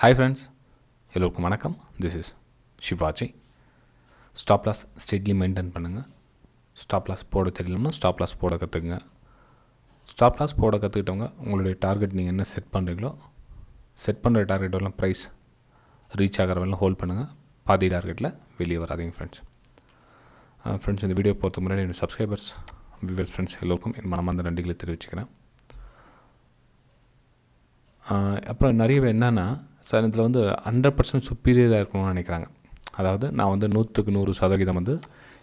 Hi friends, எல்லோருக்கும் வணக்கம். This is Shivaji. Stop loss strictly maintain பண்ணுங்கள். ஸ்டாப் லாஸ் போட தெரியலன்னா ஸ்டாப் லாஸ் போட கற்றுக்குங்க. ஸ்டாப் லாஸ் போட கற்றுக்கிட்டவங்க உங்களுடைய டார்கெட் நீங்கள் என்ன செட் பண்ணுறீங்களோ செட் பண்ணுற டார்கெட் வரலாம் ப்ரைஸ் ரீச் ஆகிற வரலாம் ஹோல்ட் பண்ணுங்கள். பாதி டார்கெட்டில் வெளியே வராதிங்க ஃப்ரெண்ட்ஸ். இந்த வீடியோ போகிறதுக்கு முன்னாடி என்னோடய சப்ஸ்கிரைபர்ஸ் வியூவர்ஸ் ஃப்ரெண்ட்ஸ் எல்லோருக்கும் என் மனமார்ந்த நன்றிகளை தெரிவிச்சுக்கிறேன். அப்புறம் நிறைய பேர் என்னென்னா சார் இதில் 100% சுப்பீரியராக இருக்கணும்னு நினைக்கிறாங்க. அதாவது நான் 100%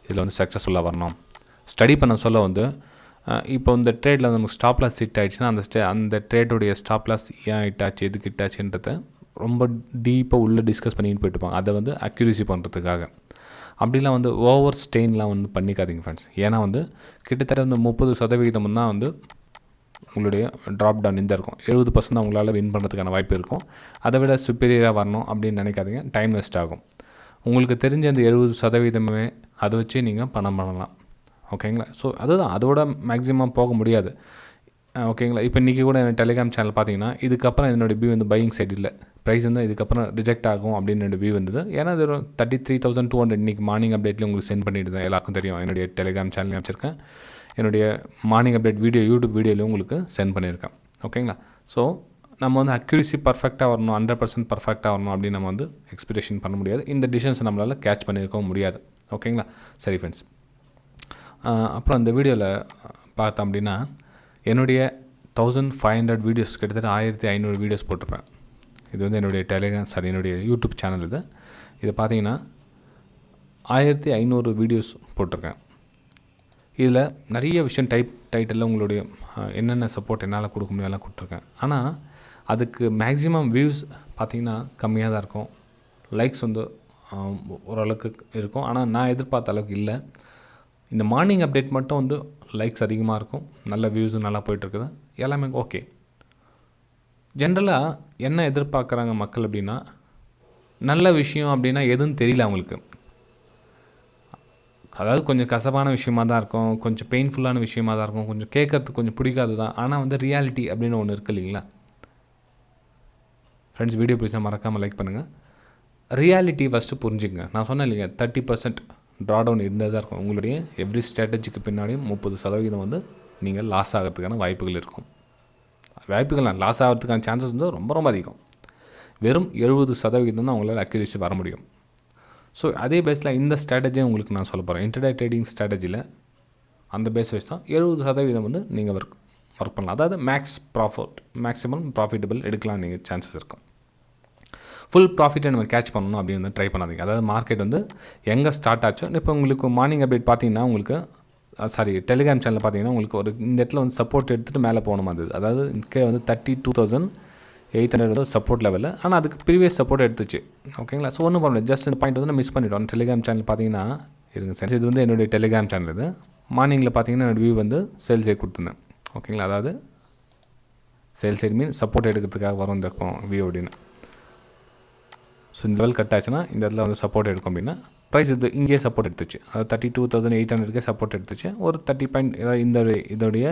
இதில் சக்ஸஸ்ஃபுல்லாக வரணும். ஸ்டடி பண்ண சொல்ல இப்போ இந்த ட்ரேடில் நமக்கு ஸ்டாப் லாஸ் ஹிட் ஆகிடுச்சுன்னா அந்த ட்ரேடோடைய ஸ்டாப் லாஸ் ஏன் ஹிட்டாச்சு எதுக்கு ஹிட்டாச்சுன்றதை ரொம்ப டீப்பாக உள்ளே டிஸ்கஸ் பண்ணிட்டு போயிட்டுப்பாங்க. அதை அக்யூரேசி பண்ணுறதுக்காக அப்படிலாம் ஓவர் ஸ்டெயின்லாம் பண்ணிக்காதீங்க ஃப்ரெண்ட்ஸ். ஏன்னா கிட்டத்தட்ட 30% தான் உங்களுடைய ட்ராப் டவுன் இந்த இருக்கும். 70% தான் உங்களால் வின் பண்ணுறதுக்கான வாய்ப்பு இருக்கும். அதை விட சுப்பீரியராக வரணும் அப்படின்னு நினைக்காதீங்க. டைம் வேஸ்ட் ஆகும். உங்களுக்கு தெரிஞ்ச அந்த 70% அதை வச்சு நீங்கள் பணம் பண்ணலாம். ஓகேங்களா? ஸோ அதுதான், அதோட மேக்ஸிமம் போக முடியாது. ஓகேங்களா? இப்போ இன்றைக்கி கூட என்னோடய டெலிகிராம் சேனல் பார்த்தீங்கன்னா இதுக்கப்புறம் என்னோடய வியூ பையிங் சைடு இல்லை, ப்ரைஸ் இதுக்கப்புறம் ரிஜெக்ட் ஆகும் அப்படின்னு என்னோடய வியூ வந்தது. ஏன்னா அது 33,200 இன்றைக்கி மார்னிங் அப்டேட்லேயும் உங்களுக்கு சென்ட் பண்ணிட்டு தான் எல்லாருக்கும் தெரியும். என்னுடைய டெலிகிராம் சேனல் வச்சுருக்கேன். என்னுடைய மார்னிங் அப்டேட் யூடியூப் வீடியோலையும் உங்களுக்கு சென்ட் பண்ணியிருக்கேன். ஓகேங்களா? ஸோ நம்ம அக்யூரேசி பர்ஃபெக்டாக வரணும், 100% பர்ஃபெக்டாக வரணும் அப்படின்னு நம்ம எக்ஸ்பெக்டேஷன் பண்ண முடியாது. இந்த டிசிஷன்ஸை நம்மளால் கேட்ச் பண்ணியிருக்கவும் முடியாது. ஓகேங்களா? சரி ஃப்ரெண்ட்ஸ், அப்புறம் இந்த வீடியோவில் பார்த்தோம் அப்படின்னா என்னுடைய 1500 வீடியோஸ், கிட்டத்தட்ட 1500 வீடியோஸ் போட்டிருப்பேன். இது என்னுடைய என்னுடைய யூடியூப் சேனல். இதை பார்த்தீங்கன்னா 1500 வீடியோஸ் போட்டிருக்கேன். இதில் நிறைய விஷயம் டைட்டிலில் உங்களுடைய என்னென்ன சப்போர்ட் என்னால் கொடுக்க முடியும் எல்லாம் கொடுத்துருக்கேன். ஆனால் அதுக்கு மேக்ஸிமம் வியூஸ் பார்த்திங்கன்னா கம்மியாக தான் இருக்கும். லைக்ஸ் ஓரளவுக்கு இருக்கும். ஆனால் நான் எதிர்பார்த்த அளவுக்கு இல்லை. இந்த மார்னிங் அப்டேட் மட்டும் லைக்ஸ் அதிகமாக இருக்கும், நல்ல வியூஸும் நல்லா போயிட்டுருக்குது, எல்லாமே ஓகே. ஜென்ரலாக என்ன எதிர்பார்க்குறாங்க மக்கள் அப்படின்னா, நல்ல விஷயம் அப்படின்னா எதுன்னு தெரியல அவங்களுக்கு. அதாவது கொஞ்சம் கசப்பான விஷயமாக தான் இருக்கும், கொஞ்சம் பெயின்ஃபுல்லான விஷயமாக தான் இருக்கும், கொஞ்சம் கேட்குறதுக்கு கொஞ்சம் பிடிக்காது தான். ஆனால் ரியாலிட்டி அப்படின்னு ஒன்று இருக்குது இல்லைங்களா ஃப்ரெண்ட்ஸ்? வீடியோ பிடிச்சா மறக்காமல் லைக் பண்ணுங்கள். ரியாலிட்டி ஃபஸ்ட்டு புரிஞ்சுங்க. நான் சொன்னேன் இல்லைங்க, 30% ட்ரா டவுன் இருந்தது தான் இருக்கும். உங்களுடைய எவ்ரி ஸ்ட்ராட்டஜிக்கு பின்னாடியும் 30% நீங்கள் லாஸ் ஆகிறதுக்கான வாய்ப்புகள் இருக்கும். லாஸ் ஆகிறதுக்கான சான்சஸ் ரொம்ப ரொம்ப அதிகம். வெறும் 70% தான் உங்களால் அக்யூரேசி வர முடியும். ஸோ அதே பேஸில் இந்த ஸ்ட்ராட்டஜியை உங்களுக்கு நான் சொல்ல போகிறேன். இன்ட்ரடே ட்ரேடிங் ஸ்ட்ராட்டஜியில் அந்த பேஸ் வைஸ் தான் 70% நீங்கள் ஒர்க் பண்ணலாம். அதாவது மேக்ஸிமம் ப்ராஃபிட்டபிள் எடுக்கலாம் நீங்கள் சான்சஸ் இருக்கும். ஃபுல் ப்ராஃபிட்டை நம்ம கேட்ச் பண்ணணும் அப்படின்னு ட்ரை பண்ணாதீங்க. அதாவது மார்க்கெட் எங்கே ஸ்டார்ட் ஆச்சோ, இப்போ உங்களுக்கு மார்னிங் அப்டேட் பார்த்தீங்கன்னா உங்களுக்கு டெலிகிராம் சேனலில் பார்த்தீங்கன்னா உங்களுக்கு இந்த இடத்துல சப்போர்ட் எடுத்துகிட்டு மேலே போகணும் அது. அதாவது இங்கே 32,800 சப்போர்ட் லெவலில். ஆனால் அதுக்கு ப்ரீவியஸ் சப்போர்ட் எடுத்துச்சு. ஓகேங்களா? ஸோ ஒன்றும் பண்ணல, ஜஸ்ட் இந்த பாயிண்ட் மிஸ் பண்ணிவிட்டோம். டெலிகிராம் சேனல் பார்த்தீங்கன்னா இருங்க சார், இது என்னுடைய டெலிகிராம் சேனல். இது மார்னிங்கில் பார்த்தீங்கன்னா என்னோடய வியூ சேல் சைட் கொடுத்துருந்தேன். ஓகேங்களா? அதாவது சேல் சைட் மீன் சப்போர்ட் எடுக்கிறதுக்காக வரும் இந்த வியூ அப்படின்னு. ஸோ இந்த லெவல் கட் ஆச்சுன்னா இந்த இடத்துல சப்போர்ட் எடுக்கும் அப்படின்னா ப்ரைஸ் இங்கேயே சப்போர்ட் எடுத்துச்சு. அதாவது 32,800 சப்போர்ட் எடுத்துச்சு. ஒரு 30 பாயிண்ட் இதோடைய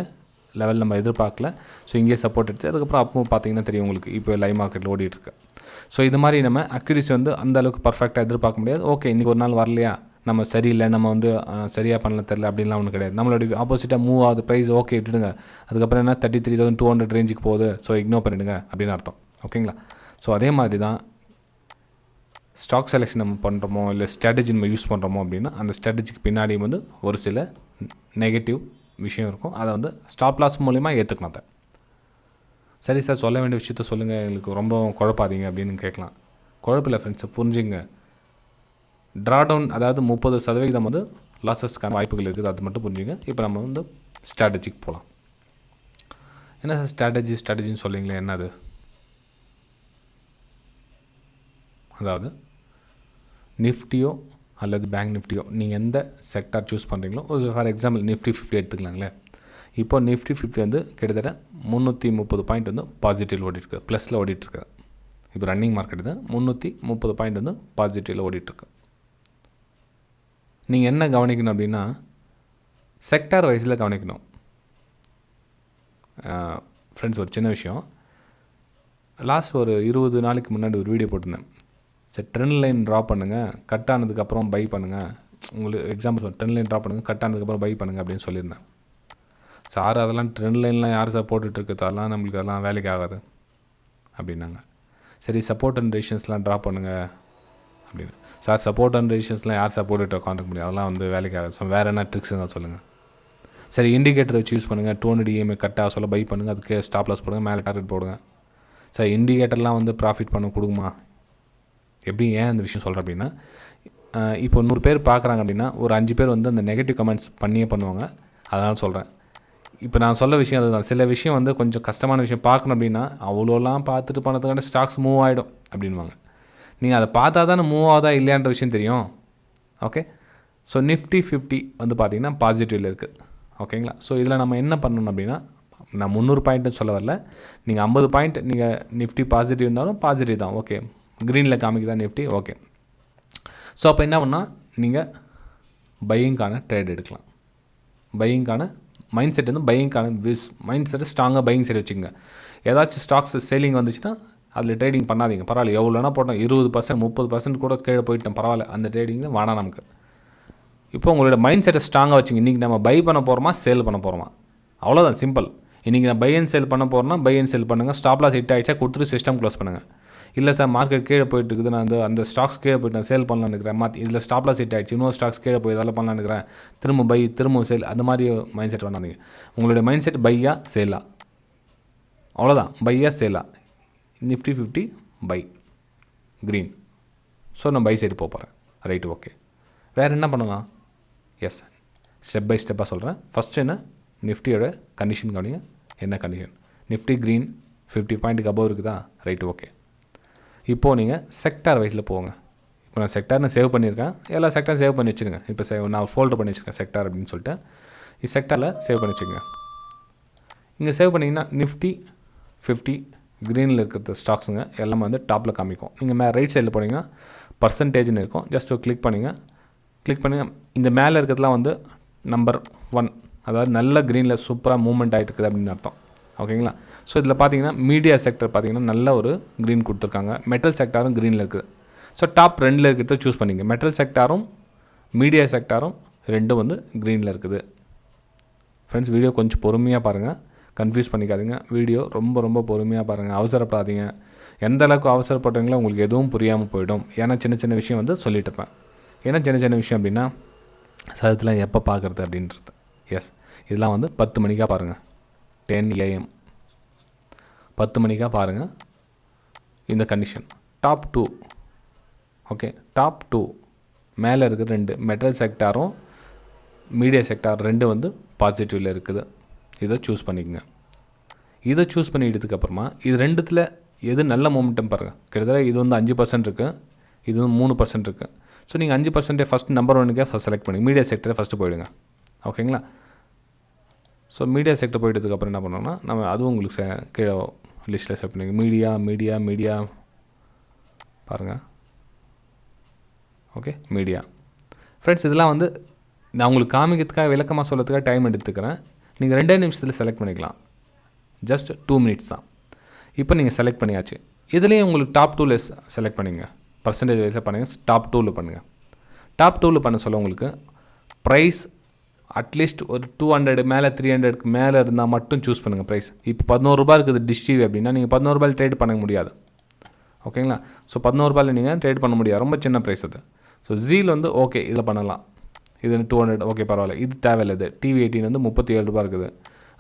லெவல் நம்ம எதிர்பார்க்கல. ஸோ இங்கேயே சப்போர்ட் எடுத்து அதுக்கப்புறம் அப்பவும் பார்த்தீங்கன்னா தெரியும் உங்களுக்கு, இப்போ லைவ் மார்க்கெட்டில் ஓடிட்டுருக்கு. ஸோ இது மாதிரி நம்ம அக்யூரேசி அந்த அளவுக்கு பர்ஃபெக்டாக எதிர்பார்க்க முடியாது. ஓகே, இன்றைக்கி ஒரு நாள் வரலையா, நம்ம சரியில்லை, நம்ம சரியாக பண்ணல தெரில அப்படின்லாம் ஒன்றும் கிடையாது. நம்மளுடைய ஆப்போசிட்டாக மூவ் ஆகுது ப்ரைஸ், ஓகே விட்டுடுங்க. அதுக்கப்புறம் என்ன 33,200 ரேஞ்சுக்கு போகுது, ஸோ இக்னோர் பண்ணிவிடுங்க அப்படின்னு அர்த்தம். ஓகேங்களா? ஸோ அதே மாதிரி தான் ஸ்டாக் செலெக்ஷன் நம்ம பண்ணுறோமோ இல்லை ஸ்ட்ராட்டஜி நம்ம யூஸ் பண்ணுறோமோ அப்படின்னா அந்த ஸ்ட்ராட்டஜிக்கு பின்னாடி ஒரு சில நெகட்டிவ் விஷயம் இருக்கும். அதை ஸ்டாப் லாஸ் மூலிமா ஏற்றுக்கணும். அதை சரி சார், சொல்ல வேண்டிய விஷயத்த சொல்லுங்கள், எங்களுக்கு ரொம்ப குழப்பாதீங்க அப்படின்னு கேட்கலாம். குழப்பில்லை ஃப்ரெண்ட்ஸை புரிஞ்சுங்க. ட்ரா டவுன் அதாவது 30% லாஸஸ்க்கான வாய்ப்புகள் இருக்குது, அது மட்டும் புரிஞ்சுங்க. இப்போ நம்ம ஸ்ட்ராட்டஜிக்கு போகலாம். என்ன சார் ஸ்ட்ராட்டஜின்னு சொல்லிங்களே, என்ன அது? அதாவது நிஃப்டியோ அல்லது பேங்க் நிஃப்டியோ நீங்கள் எந்த செக்டார் சூஸ் பண்ணுறீங்களோ, ஃபார் எக்ஸாம்பிள் நிஃப்டி 50 எடுத்துக்கலாங்களேன். இப்போ நிஃப்டி 50 கிட்டத்தட்ட 330 பாயிண்ட் பாசிட்டிவில் ஓடிட்டுருக்கு, ப்ளஸில் ஓடிட்டுருக்கு. இப்போ ரன்னிங் மார்க்கெட் 330 பாயிண்ட் பாசிட்டிவில் ஓடிட்டுருக்கு. நீங்கள் என்ன கவனிக்கணும் அப்படின்னா செக்டார் வைஸில் கவனிக்கணும் ஃப்ரெண்ட்ஸ். ஒரு சின்ன விஷயம், லாஸ்ட் ஒரு 20 நாளைக்கு முன்னாடி ஒரு வீடியோ போட்டிருந்தேன். சரி, ட்ரெண்ட் லைன் ட்ரா பண்ணுங்கள், கட் ஆனதுக்கப்புறம் பை பண்ணுங்கள். உங்களுக்கு எக்ஸாம்பிள் சொல்ல, ட்ரெண்ட் லைன் ட்ரா பண்ணுங்கள், கட் ஆனதுக்கப்புறம் பை பண்ணுங்கள் அப்படின்னு சொல்லியிருந்தேன். சார் அதெல்லாம் ட்ரெண்ட் லைன்லாம் யார் சார் போட்டுட்ருக்கு, அதெல்லாம் நம்மளுக்கு அதெல்லாம் வேலைக்கு ஆகாது அப்படின்னாங்க. சரி, சப்போர்ட் அண்ட் ரெசிஸ்டன்ஸ்லாம் ட்ரா பண்ணுங்கள் அப்படின்னு. சார் சப்போர்ட் அண்ட் ரெசிஸ்டன்ஸ்லாம் யார் சார் போட்டுட்டு கான்டாக்ட் முடியும், அதெல்லாம் வந்து வேலைக்கு ஆகாது. ஸோ வேறு என்ன ட்ரிக்ஸ் தான் சொல்லுங்கள். சரி, இண்டிகேட்டர் வச்சு யூஸ் பண்ணுங்கள், 200 EMA கட் ஆக சொல்ல பை பண்ணுங்கள், அதுக்கு ஸ்டாப் லாஸ் போடுங்க, மேலே டார்கெட் போடுங்க. சார் இண்டிகேட்டர்லாம் வந்து ப்ராஃபிட் பண்ண கொடுக்குமா? எப்படி ஏன் இந்த விஷயம் சொல்கிறேன் அப்படின்னா, இப்போ 100 பேர் பார்க்குறாங்க அப்படின்னா ஒரு 5 பேர் வந்து அந்த நெகட்டிவ் கமெண்ட்ஸ் பண்ணியே பண்ணுவாங்க. அதனால் சொல்கிறேன். இப்போ நான் சொல்ல விஷயம் அதுதான். சில விஷயம் வந்து கொஞ்சம் கஷ்டமான விஷயம் பார்க்கணும் அப்படின்னா அவ்வளோலாம் பார்த்துட்டு பண்ணதுக்கான ஸ்டாக்ஸ் மூவ் ஆகிடும் அப்படின்வாங்க. நீங்கள் அதை பார்த்தா தானே மூவ் ஆகுதா இல்லையான்ற விஷயம் தெரியும். ஓகே, ஸோ நிஃப்டி 50 வந்து பார்த்திங்கன்னா பாசிட்டிவில் இருக்குது. ஓகேங்களா? ஸோ இதில் நம்ம என்ன பண்ணணும் அப்படின்னா, நான் 300 பாயிண்ட்டுன்னு சொல்ல வரல. நீங்கள் 50 பாயிண்ட் நீங்கள் நிஃப்டி பாசிட்டிவ் இருந்தாலும் பாசிட்டிவ் தான். ஓகே, க்ரீனில் காமிக்குதா நிஃப்டி? ஓகே. ஸோ அப்போ என்ன பண்ணால் நீங்கள் பையிங்கான ட்ரேட் எடுக்கலாம். பையிங்கான மைண்ட் செட் வந்து பையிங்கான மைண்ட் செட்டு ஸ்ட்ராங்காக பையிங் செட் வச்சுக்கோங்க. ஏதாச்சும் ஸ்டாக்ஸ் சேலிங் வந்துச்சுன்னா அதில் ட்ரேடிங் பண்ணாதீங்க. பரவாயில்ல, எவ்வளோனா போட்டோம், 20% 30% கூட கீழே போயிட்டோம், பரவாயில்ல, அந்த ட்ரேடிங்கில் வேணாம் நமக்கு. இப்போ உங்களோட மைண்ட் செட்டை ஸ்ட்ராங்காக வச்சுங்க. இன்றைக்கி நம்ம பை பண்ண போகிறோமா, சேல் பண்ண போகிறோமா, அவ்வளோதான், சிம்பிள். இன்றைக்கி நான் பை அண்ட் சேல் பண்ண போகிறேன்னா பை அண்ட் சேல் பண்ணுங்கள். ஸ்டாப் லாஸ் ஹிட் ஆகிடுச்சா கொடுத்துட்டு சிஸ்டம் க்ளோஸ் பண்ணுங்கள். இல்லை சார் மார்க்கெட் கீழே போயிட்டு இருக்குது, நான் அந்த ஸ்டாக்ஸ் கீழே போய்ட்டு நான் சேல் பண்ணலான்னு இருக்கிறேன், இதில் ஸ்டாப் லாஸ் ஹிட் ஆகிடுச்சு, இன்னொரு ஸ்டாக்ஸ் கீழே போய் இதெல்லாம் பண்ணலான்னு இருக்கிறேன், திரும்ப பை திரும்ப சேல், அந்த மாதிரி மைண்ட் செட் பண்ணாதீங்க. உங்களுடைய மைண்ட் செட் பையா சேலா, அவ்வளோதான். பையா சேலா, நிஃப்டி 50 பை க்ரீன். ஸோ நான் பை சைடு போகிறேன். Right, okay. வேறு என்ன பண்ணலாம்? எஸ், ஸ்டெப் பை ஸ்டெப்பாக சொல்கிறேன். ஃபஸ்ட்டு என்ன, நிஃப்டியோட கண்டிஷன் கவனிங்க. என்ன கண்டிஷன்? நிஃப்டி க்ரீன் 50 பாயிண்ட்டுக்கு அபோவ் இருக்குதா? Right, okay. இப்போது நீங்கள் செக்டார் வைஸில் போங்க. இப்போ நான் செக்டார்னு சேவ் பண்ணியிருக்கேன், எல்லா செக்டாரும் சேவ் பண்ணி வச்சுருங்க. இப்போ நான் ஃபோல்டர் பண்ணி வச்சுருக்கேன் செக்டார் அப்படின்னு சொல்லிட்டு. இது செக்டாரில் சேவ் பண்ணி வச்சுக்கோங்க. இங்கே சேவ் பண்ணிங்கன்னா நிஃப்டி 50 க்ரீனில் இருக்கிற ஸ்டாக்ஸுங்க எல்லாமே வந்து டாப்பில் காமிக்கும். நீங்கள் ரைட் சைடில் போனீங்கன்னா பர்சன்டேஜ்னு இருக்கும். ஜஸ்ட் கிளிக் பண்ணுங்கள். இந்த மேலே இருக்கிறதுலாம் வந்து நம்பர் 1, அதாவது நல்ல க்ரீனில் சூப்பராக மூவ்மெண்ட் ஆகிட்டு இருக்குது அப்படின்னு அர்த்தம். ஓகேங்களா? ஸோ இதில் பார்த்தீங்கன்னா மீடியா செக்டர் பார்த்தீங்கன்னா நல்ல ஒரு க்ரீன் கொடுத்துருக்காங்க. மெட்டல் செக்டாரும் க்ரீனில் இருக்குது. ஸோ டாப் 2 இருக்கிறத சூஸ் பண்ணிங்க. மெட்டல் செக்டாரும் மீடியா செக்டாரும் ரெண்டும் வந்து க்ரீனில் இருக்குது. ஃப்ரெண்ட்ஸ், வீடியோ கொஞ்சம் பொறுமையாக பாருங்கள், கன்ஃபியூஸ் பண்ணிக்காதீங்க. வீடியோ ரொம்ப ரொம்ப பொறுமையாக பாருங்கள், அவசரப்படாதீங்க. எந்த அளவுக்கு அவசரப்படுறீங்களோ உங்களுக்கு எதுவும் புரியாமல் போயிடும். ஏன்னா சின்ன சின்ன விஷயம் வந்து சொல்லிட்டு இருப்பேன். ஏன்னா சின்ன சின்ன விஷயம் அப்படின்னா சதத்தில் எப்போ பார்க்குறது அப்படின்றது. எஸ், இதெல்லாம் வந்து 10 மணிக்காக பாருங்கள். 10 AM 10 மணிக்காக பாருங்கள். இந்த கண்டிஷன் டாப் 2, ஓகே, டாப் 2 மேலே இருக்கிற 2 மெட்டல் செக்டாரும் மீடியா செக்டார் 2 வந்து பாசிட்டிவில் இருக்குது. இதை சூஸ் பண்ணிக்கோங்க. இதை சூஸ் பண்ணிட்டதுக்கப்புறமா இது 2த்தில் எது நல்ல மூமெண்டம் பாருங்கள். கிட்டத்தட்ட இது வந்து 5% இருக்குது, இது வந்து 3% இருக்குது. ஸோ நீங்கள் 5% ஃபஸ்ட் நம்பர் 1க்கே ஃபஸ்ட் செலக்ட் பண்ணி மீடியா செக்டரை ஃபஸ்ட்டு போயிடுங்க. ஓகேங்களா? ஸோ மீடியா செக்டர் போயிட்டதுக்கப்புறம் என்ன பண்ணோம்னா நம்ம அதுவும் உங்களுக்கு கீழே லிஸ்ட்டில் செலக்ட் பண்ணிங்க. மீடியா பாருங்கள். Okay, media. ஃப்ரெண்ட்ஸ், இதெல்லாம் வந்து நான் உங்களுக்கு காமிக்கிறதுக்காக விளக்கமாக சொல்கிறதுக்காக டைம் எடுத்துக்கிறேன். நீங்கள் 2 நிமிஷத்தில் செலக்ட் பண்ணிக்கலாம். ஜஸ்ட் 2 மினிட்ஸ் தான். இப்போ நீங்கள் செலக்ட் பண்ணியாச்சு. இதுலேயும் உங்களுக்கு டாப் 2ல் செலக்ட் பண்ணிங்க. பர்சன்டேஜ் வைஸாக பண்ணுங்கள். டாப் 2ல் பண்ணுங்கள். டாப் 2ல் பண்ண சொல்ல உங்களுக்கு ப்ரைஸ் அட்லீஸ்ட் ஒரு 200 மேலே 300க்கு மேலே இருந்தால் மட்டும் சூஸ் பண்ணுங்கள் ப்ரைஸ். இப்போ 11 ரூபா இருக்குது டிஸ்டிவி அப்படின்னா நீங்கள் 11 ரூபாயில் ட்ரேட் பண்ண முடியாது. ஓகேங்களா? ஸோ 11 ரூபாயில் நீங்கள் ட்ரேட் பண்ண முடியாது, ரொம்ப சின்ன ப்ரைஸ் அது. ஸோ ஜீல் வந்து ஓகே, இதில் பண்ணலாம். இது 200, ஓகே, பரவாயில்ல. இது தேவையில்லை. இது TV18 வந்து 37 ரூபா இருக்குது.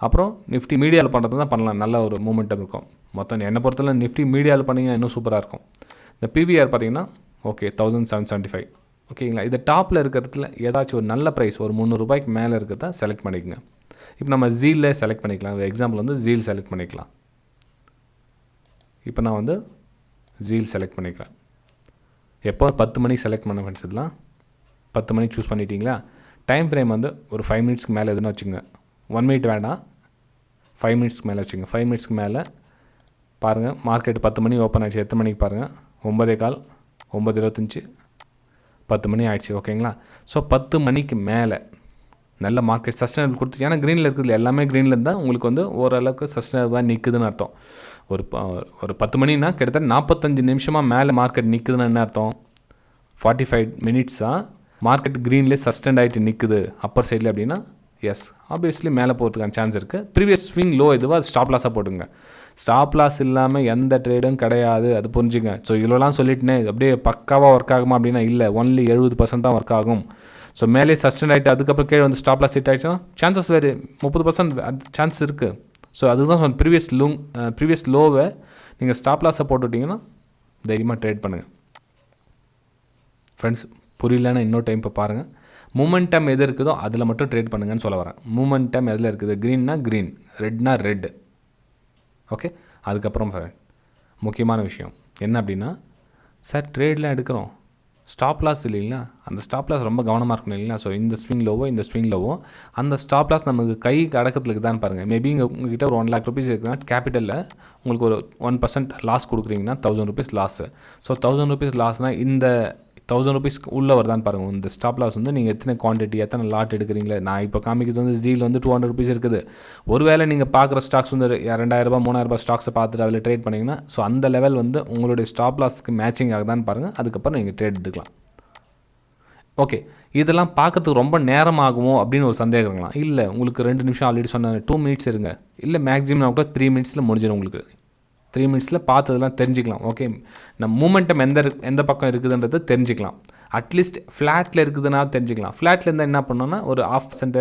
அப்புறம் நிஃப்டி மீடியாவில் பண்ணுறது தான் பண்ணலாம், நல்ல ஒரு மூமெண்டம் இருக்கும். மொத்தம் என்னை பொறுத்தவரை நிஃப்டி மீடியாவில் பண்ணிங்கன்னா இன்னும் சூப்பராக இருக்கும். இந்த PVR பார்த்தீங்கன்னா ஓகே 1775. ஓகேங்களா? இது டாப்பில் இருக்கிறதுல ஏதாச்சும் ஒரு நல்ல ப்ரைஸ் ஒரு 300 ரூபாய்க்கு மேலே இருக்கிறத செலக்ட் பண்ணிக்கோங்க. இப்போ நம்ம ஜீலில் செலக்ட் பண்ணிக்கலாம். எக்ஸாம்பிள் வந்து ஜீல் செலக்ட் பண்ணிக்கலாம். இப்போ நான் வந்து ஜீல் செலக்ட் பண்ணிக்கிறேன். எப்போ 10 மணிக்கு செலக்ட் பண்ண ஃப்ரெண்ட்ஸ். இதெல்லாம் 10 மணிக்கு சூஸ் பண்ணிட்டீங்களா? டைம் ஃப்ரேம் வந்து ஒரு 5 மினிட்ஸ்க்கு மேலே எதுன்னு வச்சுங்க. 1 மினிட் வேண்டாம், 5 மினிட்ஸ்க்கு மேலே வச்சுங்க. 5 மினிட்ஸ்க்கு மேலே பாருங்கள். மார்க்கெட் 10 மணி ஓப்பன் ஆகிடுச்சு. எத்தனை மணிக்கு பாருங்கள்? 9:15, 9:25, 10 மணி ஆகிடுச்சு. ஓகேங்களா? ஸோ 10 மணிக்கு மேலே நல்ல மார்க்கெட் சஸ்டைனபிள் கொடுத்து, ஏன்னா க்ரீனில் இருக்கிறது எல்லாமே க்ரீனில் இருந்தால் உங்களுக்கு வந்து ஓரளவுக்கு சஸ்டைனபிளாக நிற்குதுன்னு அர்த்தம். ஒரு 10 மணினா கிட்டத்தட்ட 45 நிமிஷமாக மேலே மார்க்கெட் நிற்குதுன்னு என்ன அர்த்தம்? 45 மினிட்ஸாக மார்க்கெட் க்ரீன்லேயே சஸ்டெண்ட் ஆகிட்டு நிற்குது அப்பர் சைடில் அப்படின்னா எஸ் ஆப்வியஸ்லி மேலே போகிறதுக்கான சான்ஸ் இருக்குது. ப்ரீவியஸ் ஸ்விங் லோ இதுவோ அது ஸ்டாப் லாஸாக போட்டுங்க. ஸ்டாப் லாஸ் இல்லாமல் எந்த ட்ரேடும் கிடையாது, அது புரிஞ்சுங்க. ஸோ இவ்வளோலாம் சொல்லிட்டுனே அப்படியே பக்காவாக ஒர்க் ஆகுமா அப்படின்னா இல்லை, ஒன்லி 70% தான் ஒர்க் ஆகும். ஸோ மேலே சஸ்டெண்ட் ஆகிட்டு அதுக்கப்புறம் கீழே வந்து ஸ்டாப் லாஸ் ஹிட் ஆகிடுச்சுன்னா சான்சஸ் வேறு 30% சான்ஸ் இருக்குது. ஸோ அதுதான் சொன்ன ப்ரீவியஸ் லோவை நீங்கள் ஸ்டாப் லாஸை போட்டுவிட்டிங்கன்னா தைரியமாக ட்ரேட் பண்ணுங்கள். ஃப்ரெண்ட்ஸ் புரியலன்னா இன்னொரு டைம் இப்போ பாருங்கள். மூமெண்டம் எது இருக்குதோ அதில் மட்டும் ட்ரேட் பண்ணுங்கன்னு சொல்ல வரேன். மூமெண்டம் எதில் இருக்குது? க்ரீன்னா க்ரீன், ரெட்னா ரெட். ஓகே, அதுக்கப்புறம் முக்கியமான விஷயம் என்ன அப்படின்னா, சார் ட்ரேட்லாம் எடுக்கிறோம், ஸ்டாப் லாஸ் இல்லைங்களா? அந்த ஸ்டாப் லாஸ் ரொம்ப கவனமாக இருக்கணும் இல்லைங்களா? ஸோ இந்த ஸ்விங் லோவோ அந்த ஸ்டாப் லாஸ் நமக்கு கைக்கு அடக்கத்துக்கு தான் பாருங்கள். மேபி உங்ககிட்ட ஒரு 1 lakh rupees இருக்குன்னா கேபிட்டலில் உங்களுக்கு ஒரு 1% லாஸ் கொடுக்குறீங்கன்னா 1000 rupees லாஸு. ஸோ 1000 rupees லாஸ்னால் இந்த 1000 rupees உள்ளே வருதான்னு பாருங்கள். இந்த ஸ்டாப் லாஸ் வந்து நீங்கள் எத்தனை குவான்டிட்டி எத்தனை லாட் எடுக்கிறீங்களே. நான் இப்போ காமிக்கிறது வந்து ஜீல் வந்து 200 rupees இருக்குது. ஒருவேளை நீங்கள் பார்க்குற ஸ்டாக்ஸ் வந்து 2000 3000 ஸ்டாக்ஸை பார்த்துட்டு அதில் ட்ரேட் பண்ணிங்கன்னா ஸோ அந்த லெவல் வந்து உங்களுடைய ஸ்டாப் லாஸ்க்கு மேட்சிங் ஆகுதான்னு பாருங்கள். அதுக்கப்புறம் நீங்கள் ட்ரேட் எடுக்கலாம். ஓகே, இதெல்லாம் பார்க்கறதுக்கு ரொம்ப நேரம் ஆகுமோ அப்படின்னு ஒரு சந்தேகம் இருக்கலாம். இல்லை, உங்களுக்கு 2 நிமிஷம் ஆல்ரெடி சொன்ன 2 minutes இருங்க. இல்லை மேக்ஸிமம் கூட 3 minutesல முடிஞ்சிடும். உங்களுக்கு 3 minutesல பார்த்ததெல்லாம் தெரிஞ்சிக்கலாம். ஓகே, நம்ம மூமெண்டம் எந்த பக்கம் இருக்குதுன்றது தெரிஞ்சிக்கலாம். அட்லீஸ்ட் ஃப்ளாட்டில் இருக்குதுன்னா தெரிஞ்சிக்கலாம். ஃப்ளாட்டில் இருந்தால் என்ன பண்ணோன்னா ஒரு 0.5%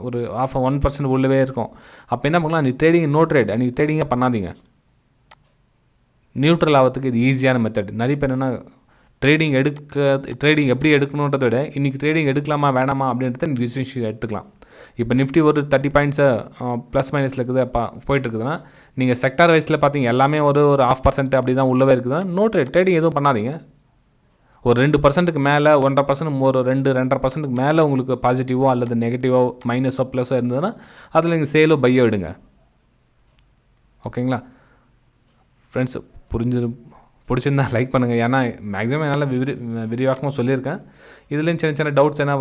ஒரு 1% உள்ளவே இருக்கும். அப்போ என்ன பண்ணலாம், நீ ட்ரேடிங் நோ ட்ரேட், அன்றைக்கி ட்ரேடிங்கே பண்ணாதீங்க. நியூட்ரல் ஆகிறதுக்கு இது ஈஸியான மெத்தட். நிறைய பேர் என்ன ட்ரேடிங் ட்ரேடிங் எப்படி எடுக்கணுன்றதை விட இன்றைக்கி ட்ரேடிங் எடுக்கலாமா வேணாமா அப்படின்றத நீ டிசிஷன் எடுத்துக்கலாம். இப்போ நிஃப்டி ஒரு 30 points ப்ளஸ் மைனஸில் இருக்குது போயிட்டுருக்குதுன்னா நீங்கள் செக்டார் வைஸில் பார்த்தீங்க எல்லாமே ஒரு 0.5% அப்படி தான் உள்ளவே இருக்குதுன்னா நோ ட்ரேடிங் எதுவும் பண்ணாதீங்க. ஒரு 2%க்கு மேலே 1.5% ஒரு 2-2.5%க்கு மேலே உங்களுக்கு பாசிட்டிவோ அல்லது நெகட்டிவோ மைனஸோ ப்ளஸோ இருந்ததுன்னா அதில் நீங்கள் சேலோ பையோ எடுங்க. ஓகேங்களா ஃப்ரெண்ட்ஸ்? பிடிச்சிருந்தா லைக் பண்ணுங்கள். ஏன்னா மேக்ஸிமம் என்னால் விரிவாக்கமாக சொல்லியிருக்கேன். இதுலேயும் சின்ன டவுட்ஸ் என்ன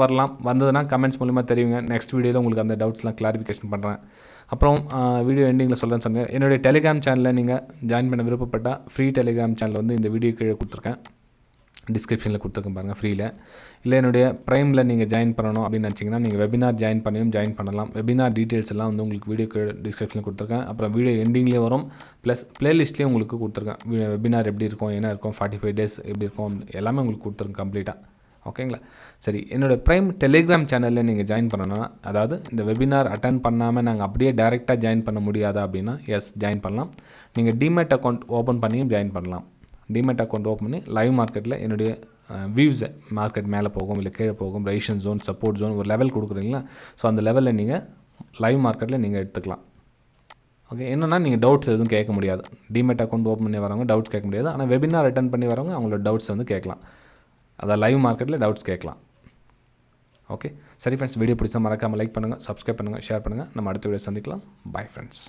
வந்ததுன்னா கமெண்ட்ஸ் மூலிமா தெரியுங்க. நெக்ஸ்ட் வீடியோவில் உங்களுக்கு அந்த டவுட்ஸ்லாம் கிளாரிஃபிகேஷன் பண்ணுறேன். அப்புறம் வீடியோ எண்டிங்கில் சொல்கிறேன்னு சொன்னேன். என்னுடைய டெலிகிராம் சேனலில் நீங்கள் ஜாயின் பண்ண விருப்பப்பட்டால் ஃப்ரீ டெலிகிராம் சேனல் வந்து இந்த வீடியோ கீழே கொடுத்துருக்கேன், டிஸ்கிரிப்ஷனில் கொடுத்துருக்கேன் பாருங்கள் ஃப்ரீயில். இல்லை என்னுடைய ப்ரைமில் நீங்கள் ஜாயின் பண்ணணும் அப்படின்னு நினச்சிங்கன்னா நீங்கள் வெபினார் ஜாயின் பண்ணலாம். வெபினார் டீட்டெயில்ஸ் எல்லாம் வந்து உங்களுக்கு வீடியோ டிஸ்கிரிப்ஷனில் கொடுத்துருக்கேன். அப்புறம் வீடியோ எண்டிங்லேயே வரும், ப்ளஸ் ப்ளேலிஸ்ட்லேயும் உங்களுக்கு கொடுத்துருக்கேன். வெபினார் எப்படி இருக்கும், என்ன இருக்கும், 45 days எப்படி இருக்கும், எல்லாமே உங்களுக்கு கொடுத்துருக்கேன் கம்ப்ளீட்டாக. ஓகேங்களா? சரி, என்னோடய ப்ரைம் டெலிகிராம் சேனலில் நீங்கள் ஜாயின் பண்ணணும்னா, அதாவது இந்த வெபினார் அட்டன் பண்ணாமல் நாங்கள் அப்படியே டேரெக்டாக ஜாயின் பண்ண முடியாதா அப்படின்னா எஸ் ஜாயின் பண்ணலாம். நீங்கள் டிமேட் அக்கௌண்ட் ஓப்பன் பண்ணியும் ஜாயின் பண்ணலாம். டிமேட் அக்கௌண்ட் ஓப்பன் பண்ணி லைவ் மார்க்கெட்டில் என்னுடைய வியூஸை மார்க்கெட் மேலே போகும் இல்லை கீழே போகும், ரெசிஸ்டன்ஸ் ஜோன், சப்போர்ட் ஜோன் ஒரு லெவல் கொடுக்குறீங்களா, ஸோ அந்த லெவலில் நீங்கள் லைவ் மார்க்கெட்டில் நீங்கள் எடுத்துக்கலாம். ஓகே, என்னென்னா நீங்கள் டவுட்ஸ் எதுவும் கேட்க முடியாது. டிமேட் அக்கௌண்ட் ஓப்பன் பண்ணி வரவங்க டவுட்ஸ் கேட்க முடியாது. ஆனால் வெபினார் அட்டன் பண்ணி வரவங்க அவங்களோட டவுட்ஸ் வந்து கேட்கலாம். அதான் லைவ் மார்க்கெட்டில் டவுட்ஸ் கேட்கலாம். ஓகே, சரி ஃப்ரெண்ட்ஸ், வீடியோ பிடிச்சா மறக்காமல் லைக் பண்ணுங்கள், சப்ஸ்கிரைப் பண்ணுங்கள், ஷேர் பண்ணுங்கள். நம்ம அடுத்த வீடியோ சந்திக்கலாம். Bye friends.